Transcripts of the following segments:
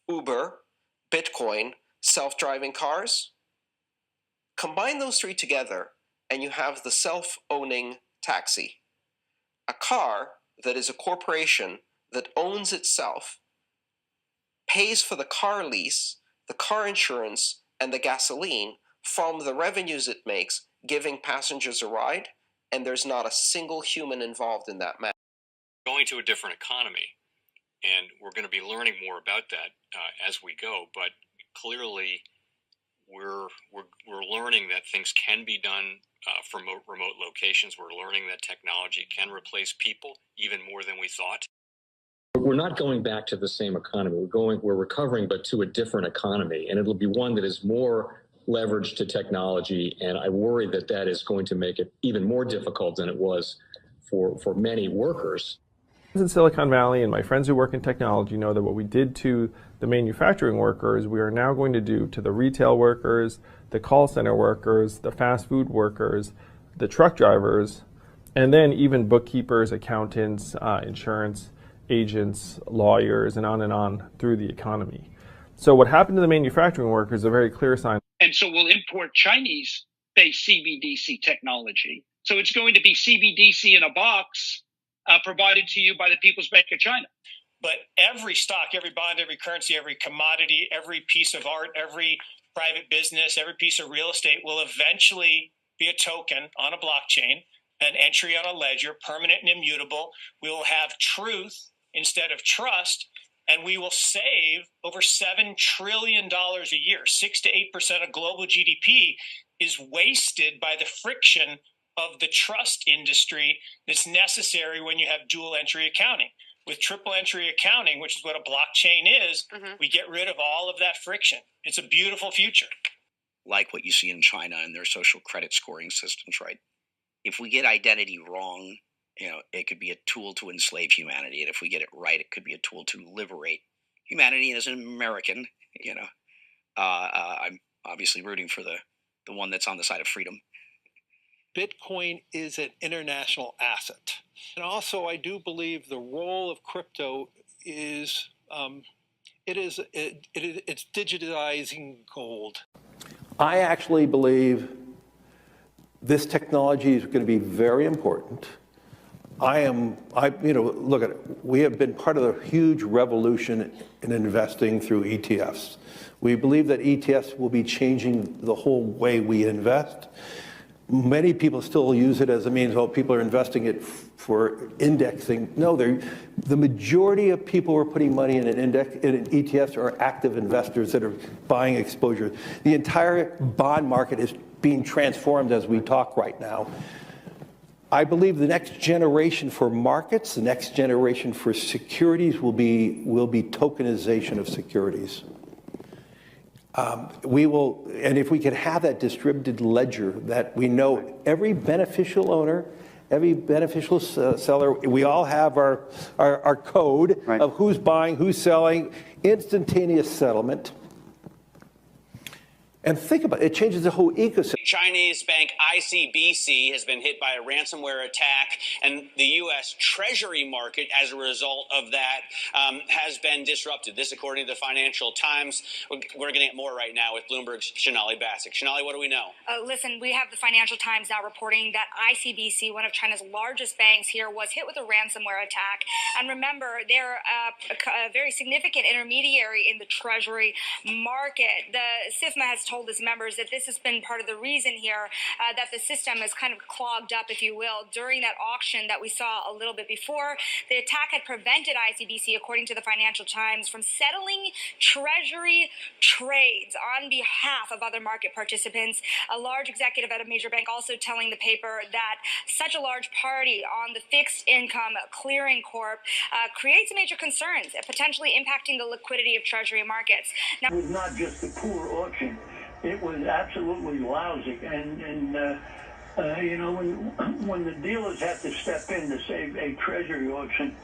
Uber, Bitcoin, self-driving cars. Combine those three together, and you have the self-owning taxi. A car that is a corporation that owns itself, pays for the car lease, the car insurance, and the gasoline from the revenues it makes, giving passengers a ride, and there's not a single human involved in that matter. Going to a different economy, and we're going to be learning more about that as we go. But clearly, we're learning that things can be done from remote locations. We're learning that technology can replace people even more than we thought. We're not going back to the same economy. We're recovering, but to a different economy, and it'll be one that is more leveraged to technology. And I worry that that is going to make it even more difficult than it was for many workers. In Silicon Valley, and my friends who work in technology know that what we did to the manufacturing workers, we are now going to do to the retail workers, the call center workers, the fast food workers, the truck drivers, and then even bookkeepers, accountants, insurance agents, lawyers, and on through the economy. So what happened to the manufacturing workers is a very clear sign. And so we'll import Chinese-based CBDC technology. So it's going to be CBDC in a box provided to you by the People's Bank of China. But every stock, every bond, every currency, every commodity, every piece of art, every private business, every piece of real estate will eventually be a token on a blockchain, an entry on a ledger, permanent and immutable. We will have truth instead of trust, and we will save over $7 trillion a year. 6 to 8% of global GDP is wasted by the friction of the trust industry that's necessary when you have dual entry accounting. With triple entry accounting, which is what a blockchain is, we get rid of all of that friction. It's a beautiful future. Like what you see in China and their social credit scoring systems, right? If we get identity wrong, it could be a tool to enslave humanity. And if we get it right, it could be a tool to liberate humanity. And as an American, I'm obviously rooting for the one that's on the side of freedom. Bitcoin is an international asset. And also, I do believe the role of crypto is, it's digitizing gold. I actually believe this technology is going to be very important. Look at it. We have been part of a huge revolution in investing through ETFs. We believe that ETFs will be changing the whole way we invest. Many people still use it as a means, people are investing it for indexing. No, the majority of people who are putting money in in ETFs are active investors that are buying exposure. The entire bond market is being transformed as we talk right now. I believe the next generation for markets, the next generation for securities will be tokenization of securities. And if we could have that distributed ledger that we know every beneficial owner, every beneficial seller, we all have our code of who's buying, who's selling, instantaneous settlement. And think about it, it changes the whole ecosystem. Chinese bank ICBC has been hit by a ransomware attack, and the U.S. Treasury market, as a result of that, has been disrupted. This, according to the Financial Times. We're getting it more right now with Bloomberg's Sonali Basak. Sonali, what do we know? Listen, we have the Financial Times now reporting that ICBC, one of China's largest banks here, was hit with a ransomware attack. And remember, they're a very significant intermediary in the Treasury market. The SIFMA has told its members that this has been part of the reason here that the system is kind of clogged up, if you will, during that auction that we saw a little bit before. The attack had prevented ICBC, according to the Financial Times, from settling Treasury trades on behalf of other market participants. A large executive at a major bank also telling the paper that such a large party on the fixed income clearing corp creates major concerns, potentially impacting the liquidity of Treasury markets. Now, it was not just a poor auction. It was absolutely lousy, and when the dealers have to step in to save a treasury auction,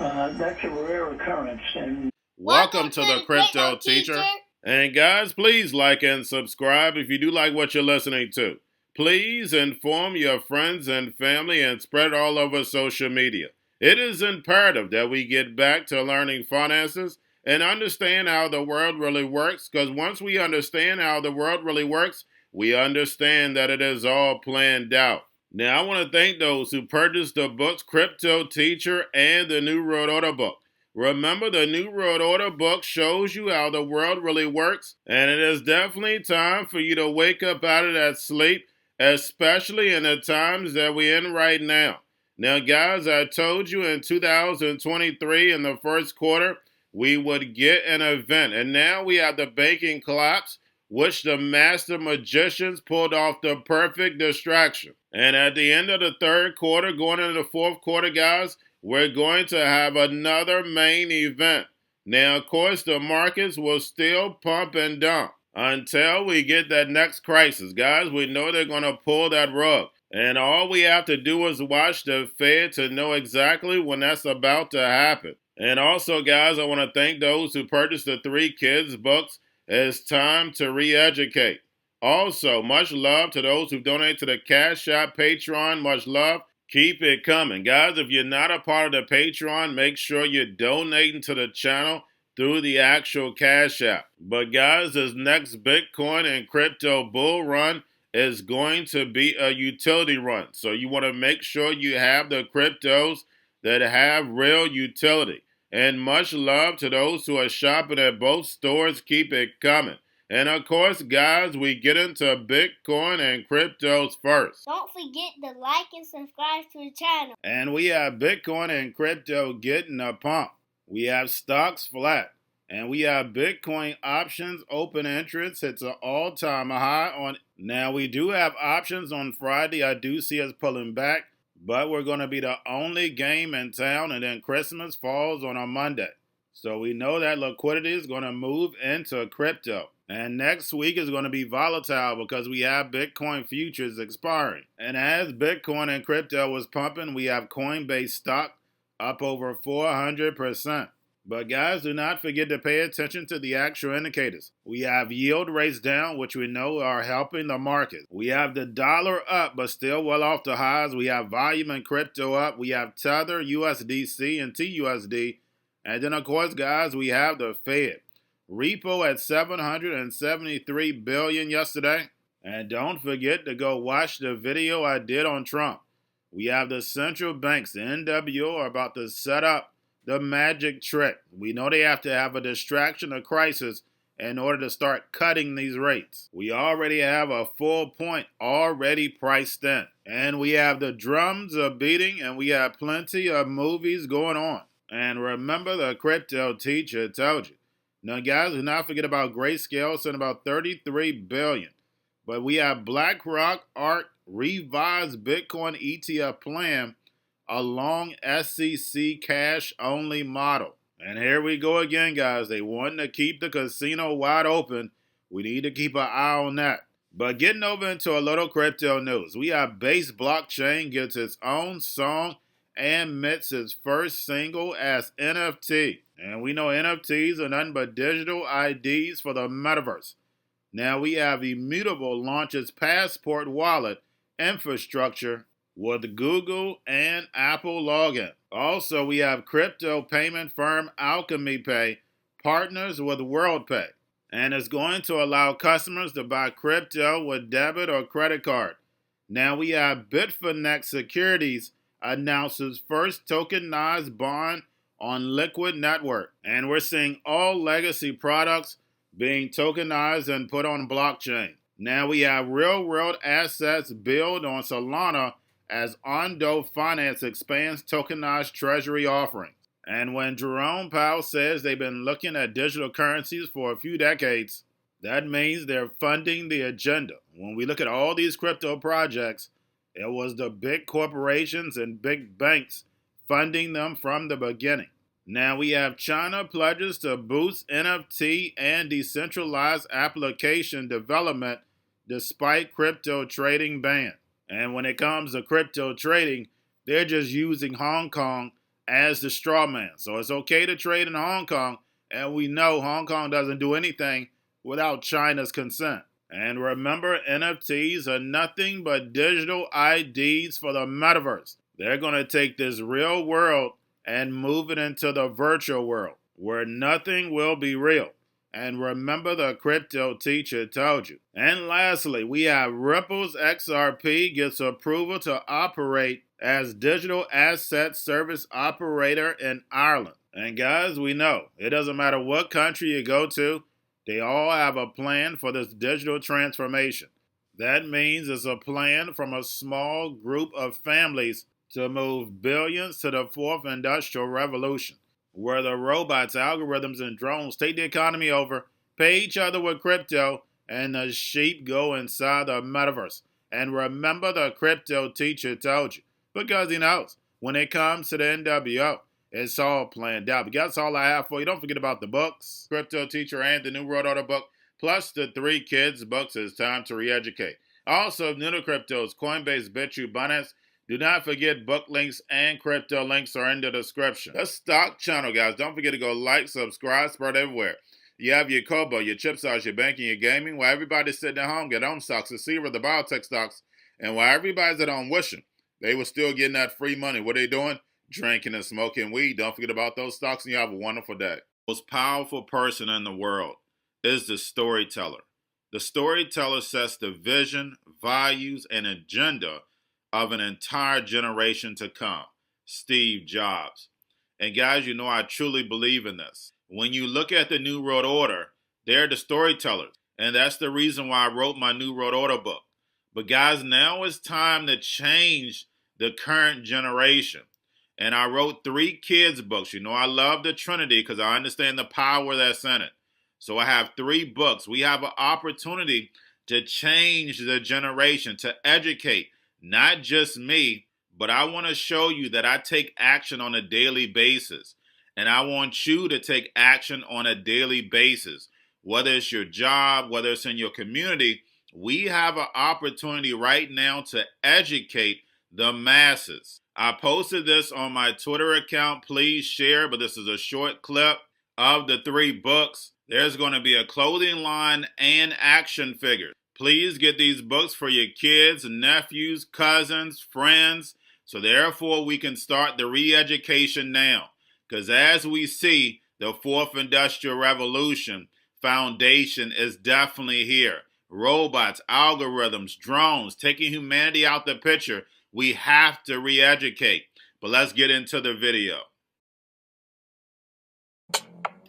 that's a rare occurrence. And welcome to the Crypto Teacher. And guys, please like and subscribe if you do like what you're listening to. Please inform your friends and family and spread all over social media. It is imperative that we get back to learning finances and understand how the world really works, because once we understand how the world really works, we understand that it is all planned out. Now, I want to thank those who purchased the books Cryptoteacher and the New World Order book. Remember, the New World Order book shows you how the world really works, and it is definitely time for you to wake up out of that sleep, especially in the times that we're in right now. Now, guys, I told you in 2023 in the first quarter, we would get an event, and now we have the banking collapse, which the master magicians pulled off the perfect distraction. And at the end of the third quarter, going into the fourth quarter, guys, we're going to have another main event. Now, of course, the markets will still pump and dump until we get that next crisis. Guys, we know they're going to pull that rug. And all we have to do is watch the Fed to know exactly when that's about to happen. And also, guys, I want to thank those who purchased the 3 Kids books. It's time to re-educate. Also, much love to those who donate to the Cash App, Patreon. Much love. Keep it coming. Guys, if you're not a part of the Patreon, make sure you're donating to the channel through the actual Cash App. But guys, this next Bitcoin and crypto bull run is going to be a utility run. So you want to make sure you have the cryptos that have real utility. And much love to those who are shopping at both stores. Keep it coming. And of course, guys, we get into Bitcoin and cryptos first. Don't forget to like and subscribe to the channel. And we have Bitcoin and crypto getting a pump. We have stocks flat. And we have Bitcoin options open interest. It's an all-time high on. Now, we do have options on Friday. I do see us pulling back. But we're going to be the only game in town. And then Christmas falls on a Monday. So we know that liquidity is going to move into crypto. And next week is going to be volatile because we have Bitcoin futures expiring. And as Bitcoin and crypto was pumping, we have Coinbase stock up over 400%. But guys, do not forget to pay attention to the actual indicators. We have yield rates down, which we know are helping the market. We have the dollar up, but still well off the highs. We have volume and crypto up. We have Tether, USDC, and TUSD. And then, of course, guys, we have the Fed. Repo at $773 billion yesterday. And don't forget to go watch the video I did on Trump. We have the central banks, the NWO, are about to set up the magic trick. We know they have to have a distraction or crisis in order to start cutting these rates. We already have a full point already priced in. And we have the drums are beating, and we have plenty of movies going on. And remember, the Cryptoteacher told you. Now, guys, do not forget about Grayscale, sent about $33 billion. But we have Blackrock, Ark, revised Bitcoin ETF Plan, a long SEC cash-only model. And here we go again, guys. They want to keep the casino wide open. We need to keep an eye on that. But getting over into a little crypto news, we have Base Blockchain gets its own song and emits its first single as NFT. And we know NFTs are nothing but digital IDs for the metaverse. Now we have Immutable launch its Passport wallet infrastructure with Google and Apple login. Also, we have crypto payment firm Alchemy Pay partners with WorldPay. And it's going to allow customers to buy crypto with debit or credit card. Now we have Bitfinex Securities announces first tokenized bond on Liquid Network. And we're seeing all legacy products being tokenized and put on blockchain. Now we have real-world assets built on Solana as Ondo Finance expands tokenized treasury offerings. And when Jerome Powell says they've been looking at digital currencies for a few decades, that means they're funding the agenda. When we look at all these crypto projects, it was the big corporations and big banks funding them from the beginning. Now we have China pledges to boost NFT and decentralized application development despite crypto trading ban. And when it comes to crypto trading, they're just using Hong Kong as the straw man. So it's okay to trade in Hong Kong, and we know Hong Kong doesn't do anything without China's consent. And remember, NFTs are nothing but digital IDs for the metaverse. They're going to take this real world and move it into the virtual world. where nothing will be real. And remember, the crypto teacher told you. And lastly, we have Ripple's XRP gets approval to operate as digital asset service operator in Ireland. And guys, we know it doesn't matter what country you go to, they all have a plan for this digital transformation. That means it's a plan from a small group of families to move billions to the fourth industrial revolution, where the robots, algorithms, and drones take the economy over, pay each other with crypto, and the sheep go inside the metaverse. And remember, the crypto teacher told you, because he knows when it comes to the NWO, it's all planned out. But that's all I have for you. Don't forget about the books, Crypto Teacher and the New World Order book, plus the 3 kids books. It's time to re-educate. Also, new to cryptos, Coinbase, Bitrue, Binance. Do not forget book links and crypto links are in the description. The stock channel, guys. Don't forget to go like, subscribe, spread everywhere. You have your Kobo, your chip stocks, your banking, your gaming. While everybody's sitting at home, get home stocks, the Seaver, the biotech stocks. And while everybody's at home wishing they were still getting that free money, what are they doing? Drinking and smoking weed. Don't forget about those stocks, and you have a wonderful day. The most powerful person in the world is the storyteller. The storyteller sets the vision, values, and agenda of an entire generation to come. Steve Jobs. And guys, you know I truly believe in this. When you look at the New World Order, they're the storytellers. And that's the reason why I wrote my New World Order book. But guys, now it's time to change the current generation. And I wrote 3 kids books. You know I love the Trinity because I understand the power that's in it. So I have 3 books. We have an opportunity to change the generation, to educate, not just me, but I want to show you that I take action on a daily basis. And I want you to take action on a daily basis. Whether it's your job, whether it's in your community, we have an opportunity right now to educate the masses. I posted this on my Twitter account. Please share, but this is a short clip of the 3 books. There's going to be a clothing line and action figures. Please get these books for your kids, nephews, cousins, friends, so therefore we can start the re-education now. Because as we see, the 4th Industrial Revolution foundation is definitely here. Robots, algorithms, drones, taking humanity out the picture. We have to re-educate. But let's get into the video.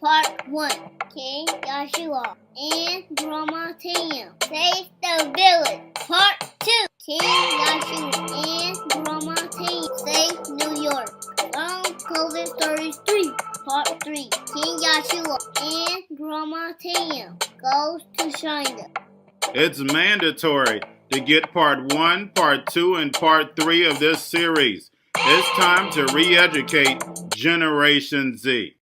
Part 1. King Joshua and Grandma Tam save the village. Part 2. King Joshua and Grandma Tam save New York from COVID 33. Part 3. King Joshua and Grandma Tam goes to China. It's mandatory to get part 1, part 2, and part 3 of this series. It's time to re-educate Generation Z.